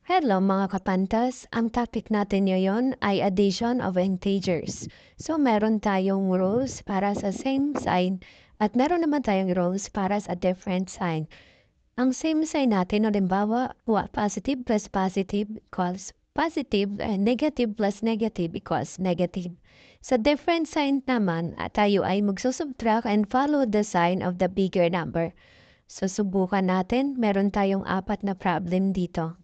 Hello mga kapantas, ang topic natin ngayon ay addition of integers. So meron tayong rules para sa same sign at meron naman tayong rules para sa different sign. Ang same sign natin, halimbawa, positive plus positive equals positive, and negative plus negative equals negative. Sa different sign naman, tayo ay magsusubtract and follow the sign of the bigger number. So subukan natin, meron tayong 4 na problem dito.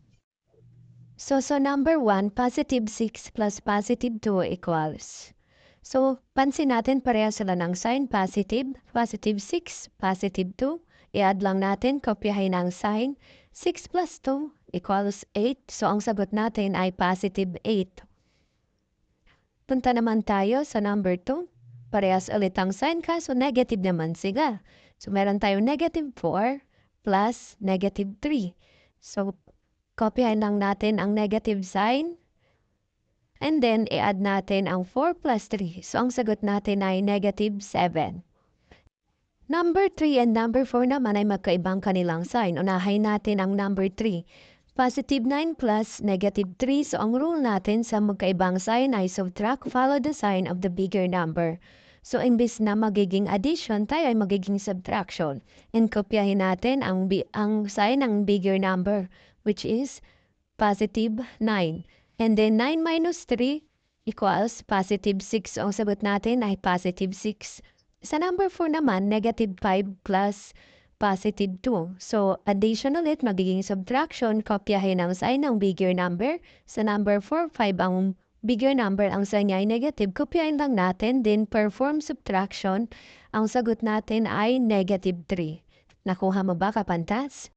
So number 1, positive 6 plus positive 2 equals. So, pansin natin pareha sila ng sign, positive, positive 6, positive 2. I-add lang natin, kopyahin ang sign. 6 plus 2 equals 8. So, ang sagot natin ay positive 8. Punta naman tayo sa number 2. Parehas ulit ang sign kaso negative naman sila. So, meron tayong negative 4 plus negative 3. So, kopyahin lang natin ang negative sign. And then, i-add natin ang 4 plus 3. So, ang sagot natin ay negative 7. Number 3 and number 4 naman ay magkaibang kanilang sign. Unahin natin ang number 3. Positive 9 plus negative 3. So, ang rule natin sa magkaibang sign ay subtract, follow the sign of the bigger number. So, imbis na magiging addition, tayo ay magiging subtraction. And kopyahin natin ang sign ng bigger number, which is positive 9. And then 9 minus 3 equals positive 6. So, ang sagot natin ay positive 6. Sa number 4 naman, negative 5 plus positive 2. So, addition ulit, magiging subtraction, kopyahin ang sign ng bigger number. Sa number 4, 5 ang bigger number, ang sign niya ay negative. Kopyahin lang natin, then perform subtraction. Ang sagot natin ay negative 3. Nakuha mo ba, kapantas?